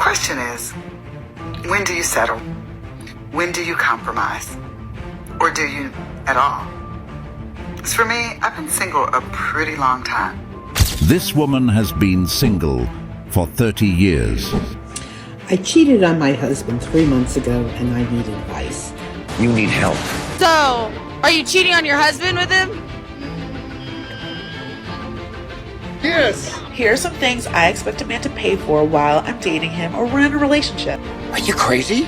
question is, when do you settle? When do you compromise? Or do you at all? As for me, I've been single a pretty long time. This woman has been single for 30 years. I cheated on my husband 3 months ago and I need advice. You need help. So, are you cheating on your husband with him? Yes. Here are some things I expect a man to pay for while I'm dating him or we're in a relationship. Are you crazy?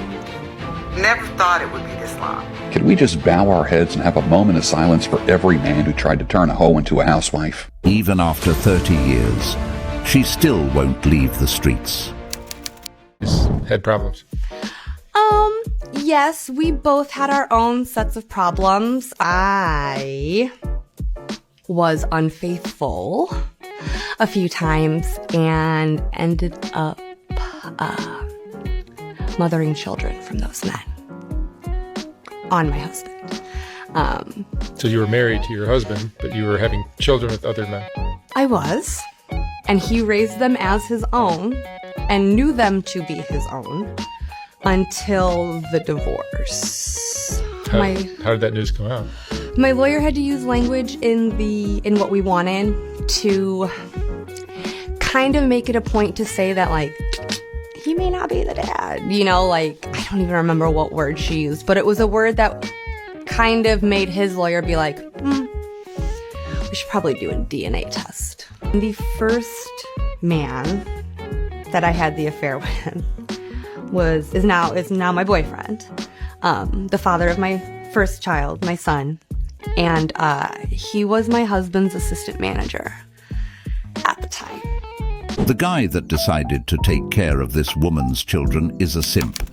Never thought it would be this long. Could we just bow our heads and have a moment of silence for every man who tried to turn a hoe into a housewife? Even after 30 years, she still won't leave the streets. Head problems. Yes, we both had our own sets of problems. I was unfaithful a few times and ended up mothering children from those men on my husband. So you were married to your husband, but you were having children with other men. I was, and he raised them as his own and knew them to be his own until the divorce. How did that news come out? My lawyer had to use language in what we wanted to kind of make it a point to say that, like, he may not be the dad. You know, like, I don't even remember what word she used, but it was a word that kind of made his lawyer be like, we should probably do a DNA test. The first man that I had the affair with is now my boyfriend, the father of my first child, my son, and he was my husband's assistant manager at the time. The guy that decided to take care of this woman's children is a simp.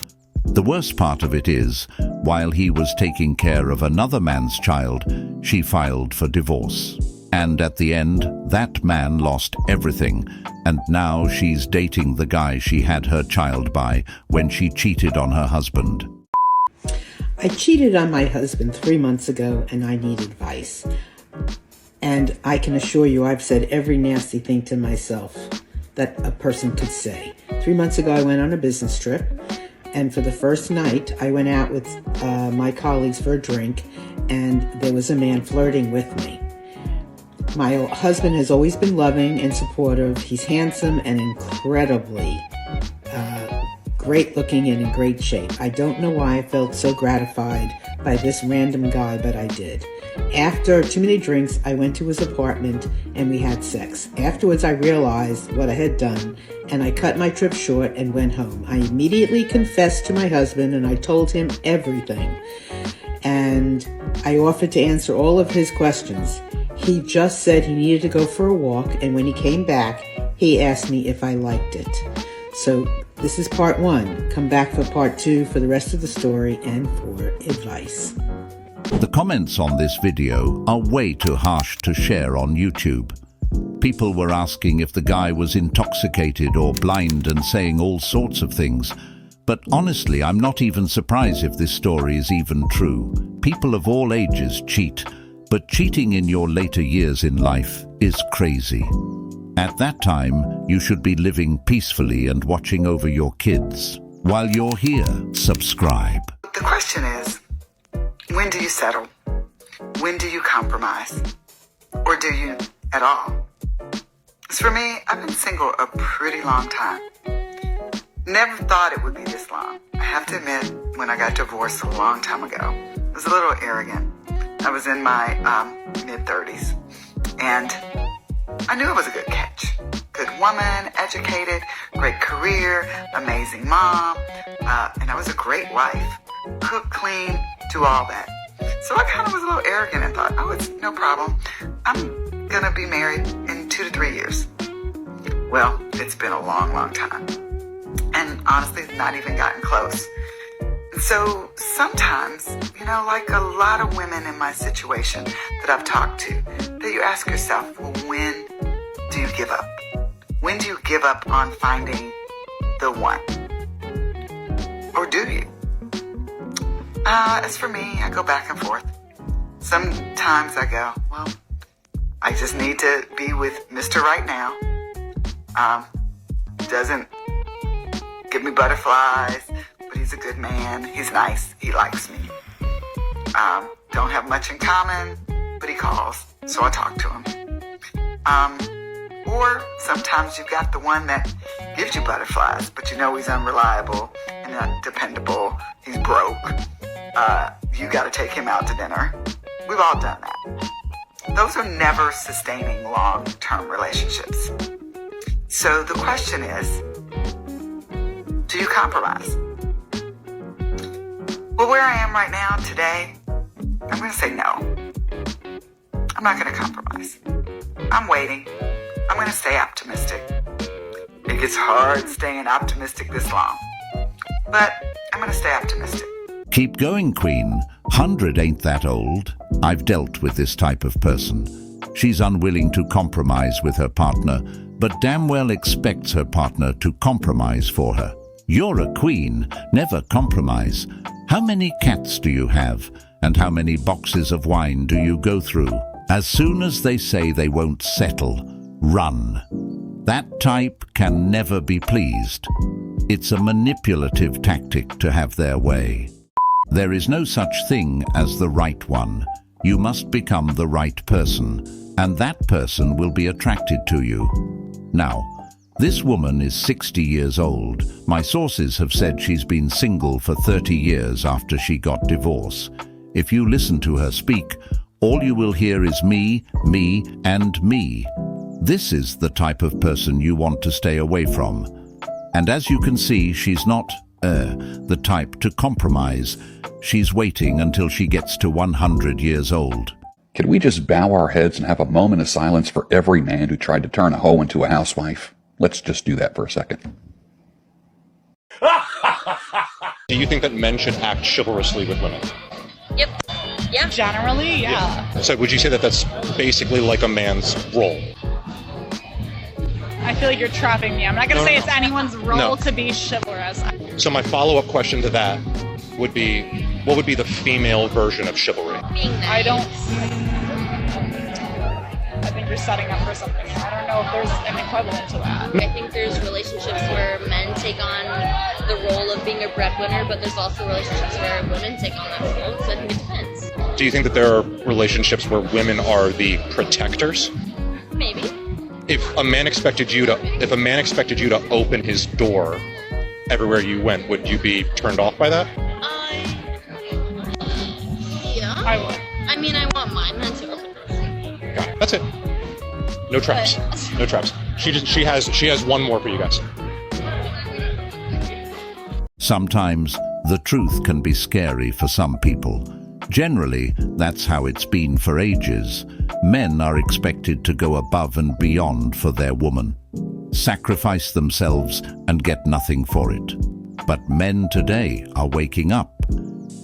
The worst part of it is, while he was taking care of another man's child, she filed for divorce. And at the end, that man lost everything, and now she's dating the guy she had her child by when she cheated on her husband. I cheated on my husband 3 months ago and I need advice. And I can assure you I've said every nasty thing to myself that a person could say. 3 months ago I went on a business trip, and for the first night I went out with my colleagues for a drink, and there was a man flirting with me. My husband has always been loving and supportive. He's handsome and incredibly great looking and in great shape. I don't know why I felt so gratified by this random guy, but I did. After too many drinks, I went to his apartment and we had sex. Afterwards, I realized what I had done and I cut my trip short and went home. I immediately confessed to my husband and I told him everything. And I offered to answer all of his questions. He just said he needed to go for a walk, and when he came back, he asked me if I liked it. So this is part 1. Come back for part 2 for the rest of the story and for advice. The comments on this video are way too harsh to share on YouTube. People were asking if the guy was intoxicated or blind and saying all sorts of things. But honestly, I'm not even surprised if this story is even true. People of all ages cheat, but cheating in your later years in life is crazy. At that time, you should be living peacefully and watching over your kids. While you're here, subscribe. The question is, when do you settle? When do you compromise? Or do you at all? As for me, I've been single a pretty long time. Never thought it would be this long. I have to admit, when I got divorced a long time ago, I was a little arrogant. I was in my mid-30s, and I knew it was a good catch. Good woman, educated, great career, amazing mom, and I was a great wife. Cook, clean, do all that. So I kind of was a little arrogant and thought, oh, it's no problem. I'm going to be married in 2 to 3 years. Well, it's been a long, long time. And honestly, it's not even gotten close. So sometimes, like a lot of women in my situation that I've talked to, that you ask yourself, well, when do you give up? When do you give up on finding the one? Or do you? As for me, I go back and forth. Sometimes I go, well, I just need to be with Mr. Right Now. Doesn't give me butterflies, but he's a good man. He's nice. He likes me. Don't have much in common, but he calls, so I talk to him. Or sometimes you've got the one that gives you butterflies, but you know he's unreliable and undependable. He's broke. You got to take him out to dinner. We've all done that. Those are never sustaining long-term relationships. So the question is, do you compromise? Well, where I am right now today, I'm going to say no. I'm not going to compromise. I'm waiting. I'm going to stay optimistic. It gets hard staying optimistic this long, but I'm going to stay optimistic. Keep going, Queen. 100 ain't that old. I've dealt with this type of person. She's unwilling to compromise with her partner, but damn well expects her partner to compromise for her. You're a queen. Never compromise. How many cats do you have? And how many boxes of wine do you go through? As soon as they say they won't settle, run. That type can never be pleased. It's a manipulative tactic to have their way. There is no such thing as the right one. You must become the right person, and that person will be attracted to you. Now, this woman is 60 years old. My sources have said she's been single for 30 years after she got divorced. If you listen to her speak, all you will hear is me, me, and me. This is the type of person you want to stay away from. And as you can see, she's not, the type to compromise. She's waiting until she gets to 100 years old. Could we just bow our heads and have a moment of silence for every man who tried to turn a hoe into a housewife? Let's just do that for a second. Do you think that men should act chivalrously with women? Yep. Yeah. Generally, yeah. So would you say that that's basically like a man's role? I feel like you're trapping me. I'm not going to say it's anyone's role to be chivalrous. So my follow-up question to that would be, what would be the female version of chivalry? I think you're setting up for something. I don't know if there's an equivalent to that. I think there's relationships where men take on the role of being a breadwinner, but there's also relationships where women take on that role, so I think it depends. Do you think that there are relationships where women are the protectors? Maybe. If a man expected you to open his door everywhere you went, would you be turned off by that? Yeah. I would. I mean, I want my men to open doors. Got it. That's it. No traps. No traps. She has one more for you guys. Sometimes the truth can be scary for some people. Generally, that's how it's been for ages. Men are expected to go above and beyond for their woman, sacrifice themselves and get nothing for it. But men today are waking up,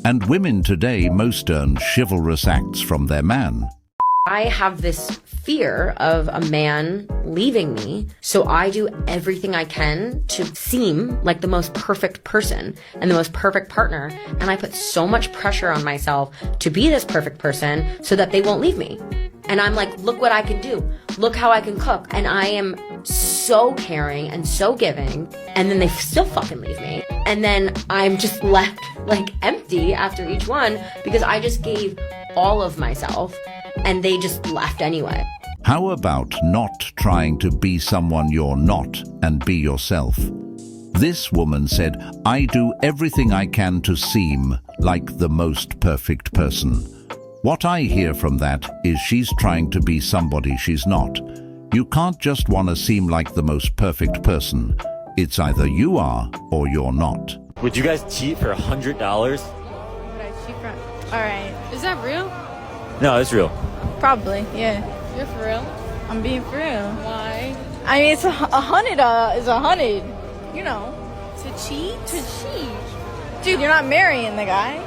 and women today most earn chivalrous acts from their man. I have this fear of a man leaving me, so I do everything I can to seem like the most perfect person and the most perfect partner, and I put so much pressure on myself to be this perfect person so that they won't leave me. And I'm like, look what I can do. Look how I can cook. And I am so caring and so giving, and then they still fucking leave me. And then I'm just left like empty after each one because I just gave all of myself and they just left anyway. How about not trying to be someone you're not and be yourself? This woman said, I do everything I can to seem like the most perfect person. What I hear from that is she's trying to be somebody she's not. You can't just want to seem like the most perfect person. It's either you are or you're not. Would you guys cheat for $100? Would I cheat for? All right. Is that real? No, it's real. Probably. Yeah. You're for real? I'm being for real. Why? I mean, it's a hundred. Is 100. You know. To cheat? To cheat. Dude, you're not marrying the guy.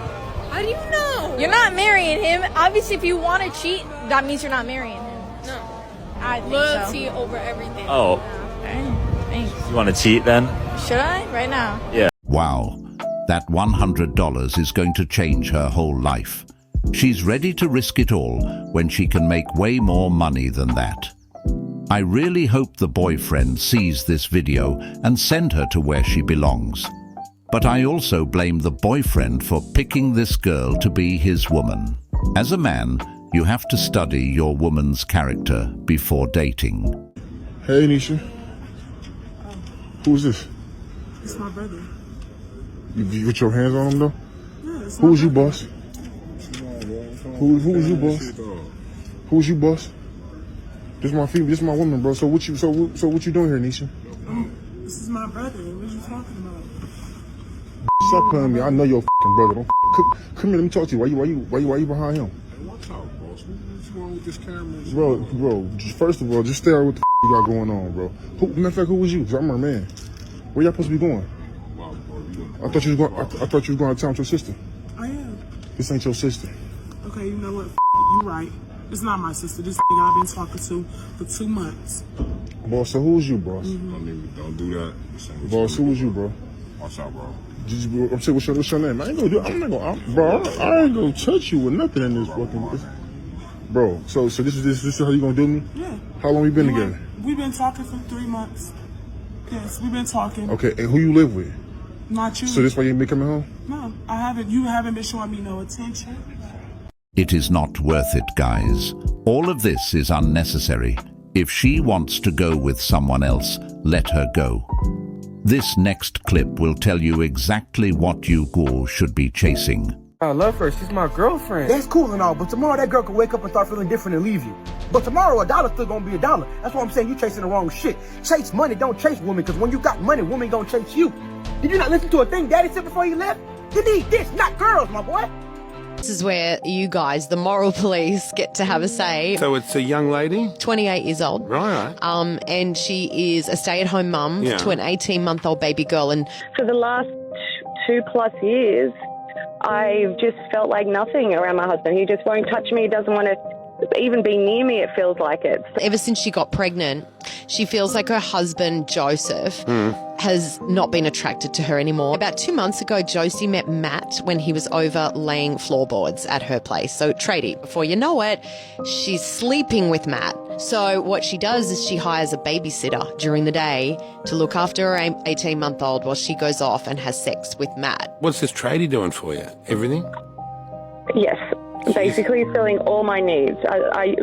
How do you know? You're not marrying him. Obviously, if you want to cheat, that means you're not marrying him. No. I think loyalty so. Over everything. Oh. Okay. Thanks. You want to cheat then? Should I? Right now? Yeah. Wow. That $100 is going to change her whole life. She's ready to risk it all when she can make way more money than that. I really hope the boyfriend sees this video and send her to where she belongs. But I also blame the boyfriend for picking this girl to be his woman. As a man, you have to study your woman's character before dating. Hey, Nisha. Who's this? It's my brother. You put your hands on him, though? Yeah, it's Who's you, boss? Who's you, boss? Who's you, boss? This my female. This my woman, bro. So what you doing here, Nisha? This is my brother. What are you talking about? Stop playing me. I know your fucking brother. Don't come here. Let me talk to you. Why you behind him? Watch out, boss. What's wrong with this camera? Bro. First of all, just stay out with the you got going on, bro. Matter of fact, who was you? 'Cause I'm her man. Where y'all supposed to be going? I thought you was going to town with your sister. I am. This ain't your sister. Okay, you know what? You right. It's not my sister. This nigga I've been talking to for 2 months. Boss, so who's you, boss? Don't do that. Boss, who was you, bro? Watch out, bro. I'm saying, what's your name? I ain't gonna do. I'm not gonna, bro. I ain't gonna touch you with nothing in this fucking. Bro, so this is how you gonna do me? Yeah. How long we been together? We've been talking for 3 months. Yes, we've been talking. Okay, and who you live with? Not you. So this why you ain't been coming home? No, I haven't. You haven't been showing me no attention. It is not worth it, guys. All of this is unnecessary. If she wants to go with someone else, let her go. This next clip will tell you exactly what you girls should be chasing. I love her. She's my girlfriend. That's cool and all, but tomorrow that girl could wake up and start feeling different and leave you. But tomorrow, $1 still gonna be $1. That's why I'm saying you chasing the wrong shit. Chase money, don't chase women, because when you got money, women gonna chase you. Did you not listen to a thing Daddy said before he left? You need this, not girls, my boy. This is where you guys, the moral police, get to have a say. So it's a young lady? 28 years old. Right. And she is a stay-at-home mum to an 18-month-old baby girl. And for the last 2+ years, I've just felt like nothing around my husband. He just won't touch me. He doesn't want to even be near me, it feels like it. Ever since she got pregnant, she feels like her husband, Joseph, has not been attracted to her anymore. About 2 months ago, Josie met Matt when he was over laying floorboards at her place. So, tradie, before you know it, she's sleeping with Matt. So what she does is she hires a babysitter during the day to look after her 18-month-old while she goes off and has sex with Matt. What's this tradie doing for you? Everything? Yes. Basically filling all my needs. I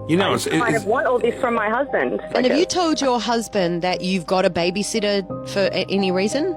kind of want all this from my husband. And have you told your husband that you've got a babysitter for any reason?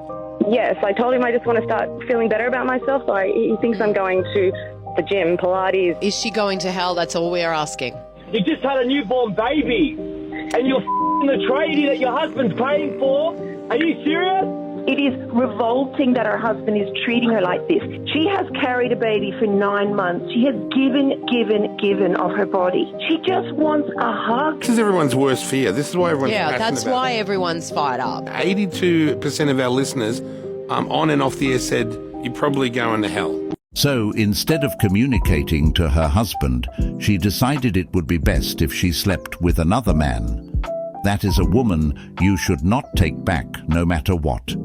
Yes, I told him I just want to start feeling better about myself. So he thinks I'm going to the gym, Pilates. Is she going to hell? That's all we're asking. You just had a newborn baby, and you're the tradie that your husband's paying for. Are you serious? It is revolting that her husband is treating her like this. She has carried a baby for 9 months. She has given of her body. She just wants a hug. This is everyone's worst fear. This is why everyone's passionate that's about why it. everyone's fired up. 82% of our listeners on and off the air said, you're probably going to hell. So instead of communicating to her husband, she decided it would be best if she slept with another man. That is a woman you should not take back no matter what.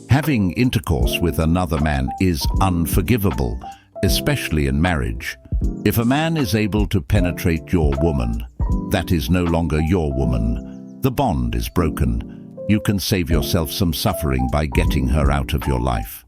Having intercourse with another man is unforgivable, especially in marriage. If a man is able to penetrate your woman, that is no longer your woman. The bond is broken. You can save yourself some suffering by getting her out of your life.